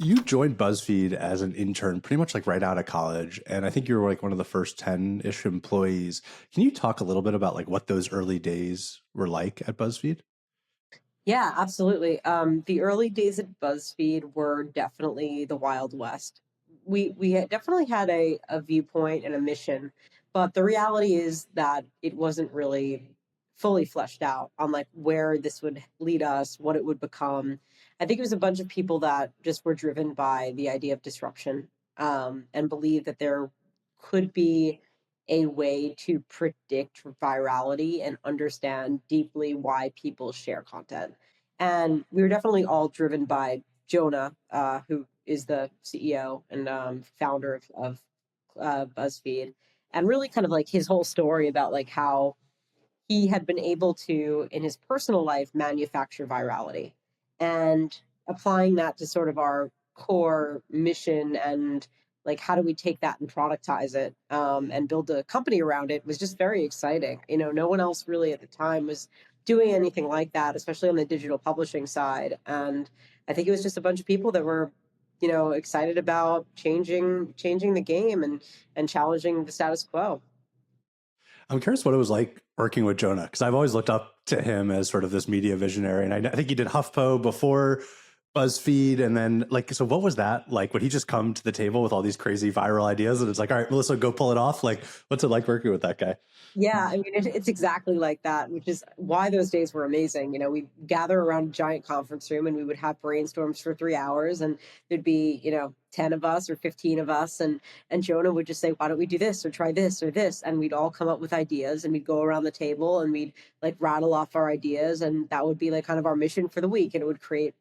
You joined BuzzFeed as an intern pretty much like right out of college. And I think you were like one of the first 10-ish employees. Can you talk a little bit about like what those early days were like at BuzzFeed? Yeah, absolutely. The early days at BuzzFeed were definitely the Wild West. Definitely had a viewpoint and a mission, but the reality is that it wasn't really fully fleshed out on like where this would lead us, what it would become. I think it was a bunch of people that just were driven by the idea of disruption, and believed that there could be a way to predict virality and understand deeply why people share content. And we were definitely all driven by Jonah, who is the CEO and founder of BuzzFeed, and really kind of like his whole story about like how he had been able to, in his personal life, manufacture virality and applying that to sort of our core mission and like how do we take that and productize it, and build a company around it was just very exciting. No one else really at the time was doing anything like that, especially on the digital publishing side. And I think it was just a bunch of people that were excited about changing the game and challenging the status quo. I'm curious what it was like working with Jonah because I've always looked up to him as sort of this media visionary. And I think he did HuffPo before BuzzFeed. And then, like, so what was that like? Would he just come to the table with all these crazy viral ideas and it's like, all right, Melissa, go pull it off? Like, what's it like working with that guy? Yeah, I mean, it's exactly like that, which is why those days were amazing. We'd gather around a giant conference room and we would have brainstorms for 3 hours, and there'd be, 10 of us or 15 of us. And Jonah would just say, why don't we do this or try this or this? And we'd all come up with ideas and we'd go around the table and we'd like rattle off our ideas. And that would be like kind of our mission for the week. And it would create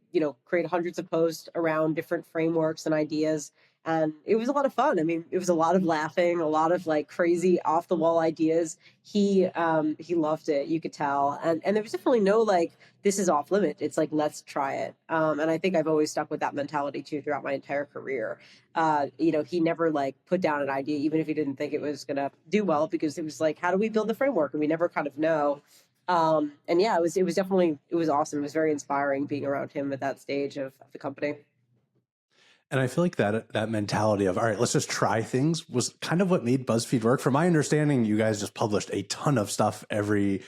hundreds of posts around different frameworks and ideas, and it was a lot of fun. I mean, it was a lot of laughing, a lot of like crazy off the wall ideas. He loved it, you could tell. And there was definitely no like this is off limit. It's like let's try it. And I think I've always stuck with that mentality too throughout my entire career. He never like put down an idea even if he didn't think it was gonna do well, because it was like how do we build the framework, and we never kind of know. And yeah, it was definitely, it was awesome. It was very inspiring being around him at that stage of the company. And I feel like that mentality of all right, let's just try things was kind of what made BuzzFeed work. From my understanding, you guys just published a ton of stuff every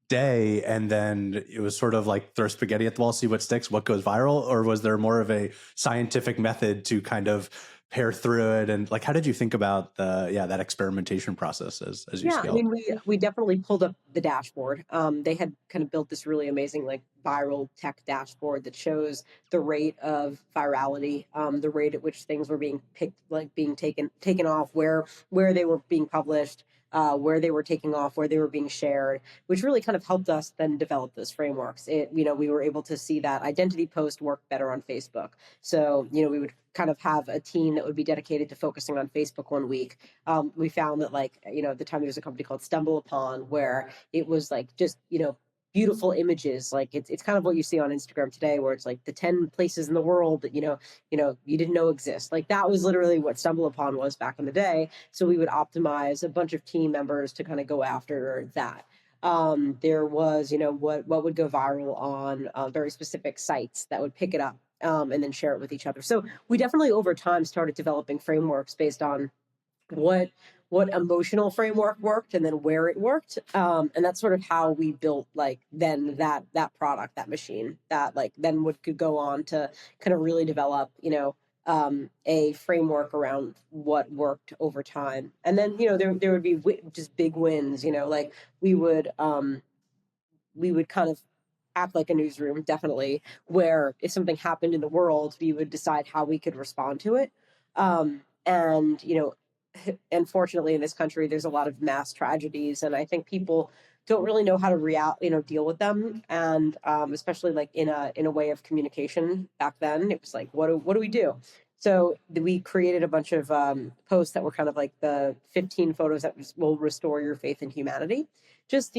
day, and then it was sort of like throw spaghetti at the wall, see what sticks, what goes viral, or was there more of a scientific method to kind of pair through it? And like, how did you think about that experimentation process as you Yeah, I scaled? mean, we definitely pulled up the dashboard. They had kind of built this really amazing like viral tech dashboard that shows the rate of virality, the rate at which things were being picked, like being taken off, where they were being published, where they were taking off, where they were being shared, which really kind of helped us then develop those frameworks. We were able to see that identity post work better on Facebook. So, we would kind of have a team that would be dedicated to focusing on Facebook one week. We found that like at the time there was a company called Stumble Upon, where it was like just beautiful images, like it's kind of what you see on Instagram today, where it's like the 10 places in the world that you didn't know exist. Like that was literally what Stumble Upon was back in the day. So we would optimize a bunch of team members to kind of go after that. There was what would go viral on very specific sites that would pick it up, and then share it with each other. So we definitely over time started developing frameworks based on what emotional framework worked and then where it worked, and that's sort of how we built like then that product, that machine that like then would could go on to kind of really develop a framework around what worked over time. And then there would be just big wins, like we would we would kind of act like a newsroom, definitely, where if something happened in the world, we would decide how we could respond to it. And unfortunately, in this country, there's a lot of mass tragedies, and I think people don't really know how to deal with them, and especially like in a way of communication. Back then, it was like, what do we do? So we created a bunch of posts that were kind of like the 15 photos that will restore your faith in humanity. Just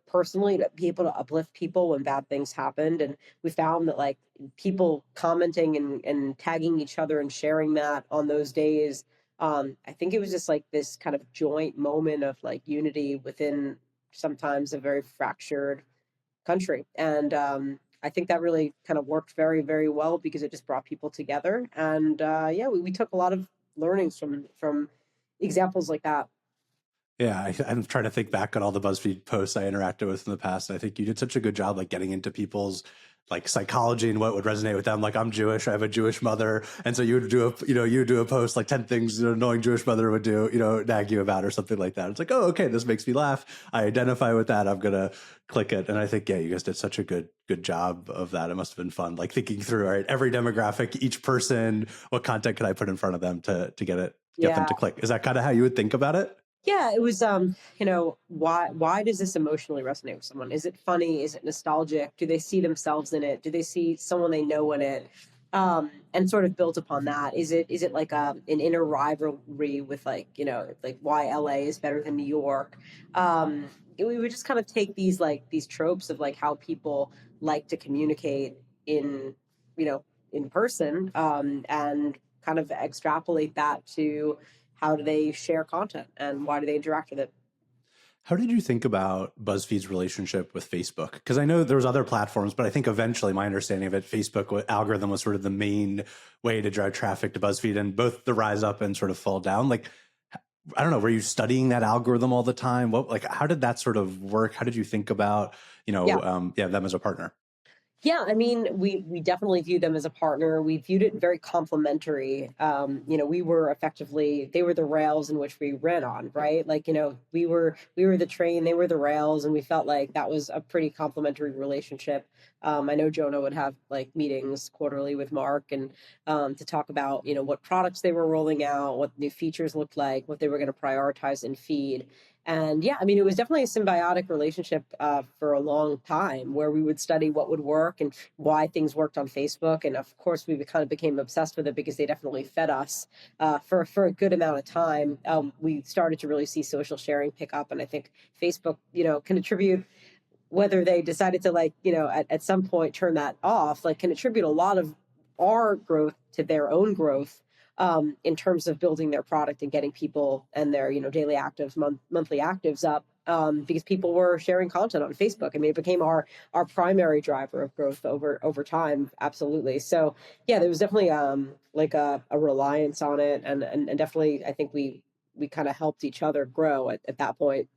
personally to be able to uplift people when bad things happened. And we found that like people commenting and tagging each other and sharing that on those days, I think it was just like this kind of joint moment of like unity within sometimes a very fractured country. And I think that really kind of worked very, very well because it just brought people together. And yeah, we took a lot of learnings from examples like that. Yeah, I'm trying to think back on all the BuzzFeed posts I interacted with in the past. I think you did such a good job, like getting into people's like psychology and what would resonate with them. Like I'm Jewish, I have a Jewish mother, and so you would do you would do a post like 10 things an annoying Jewish mother would do, nag you about or something like that. It's like, oh, okay, this makes me laugh. I identify with that. I'm gonna click it, and I think you guys did such a good job of that. It must have been fun, like thinking through, all right, every demographic, each person, what content can I put in front of them to get them Yeah. to click. Is that kind of how you would think about it? Yeah, it was why does this emotionally resonate with someone? Is it funny? Is it nostalgic? Do they see themselves in it? Do they see someone they know in it? And sort of built upon that. Is it like an inner rivalry with like why LA is better than New York? We would just kind of take these tropes of like how people like to communicate in you know in person, and kind of extrapolate that to how do they share content and why do they interact with it. How did you think about BuzzFeed's relationship with Facebook? Because I know there was other platforms, but I think eventually, my understanding of it, Facebook algorithm was sort of the main way to drive traffic to BuzzFeed, and both the rise up and sort of fall down. Like, I don't know, were you studying that algorithm all the time? How did that sort of work? How did you think about, Yeah. them as a partner? Yeah, I mean, we definitely view them as a partner. We viewed it very complementary. We were effectively they were the rails in which we ran on, right? Like, we were the train, they were the rails, and we felt like that was a pretty complementary relationship. I know Jonah would have like meetings quarterly with Mark and to talk about what products they were rolling out, what new features looked like, what they were going to prioritize and feed. And yeah, I mean, it was definitely a symbiotic relationship for a long time where we would study what would work and why things worked on Facebook. And of course, we kind of became obsessed with it because they definitely fed us for a good amount of time. We started to really see social sharing pick up. And I think Facebook, can attribute whether they decided to at some point turn that off, like can attribute a lot of our growth to their own growth, in terms of building their product and getting people and their daily actives, monthly actives up, because people were sharing content on Facebook. I mean, it became our primary driver of growth over time. Absolutely. So yeah, there was definitely like a reliance on it, and definitely I think we kind of helped each other grow at that point.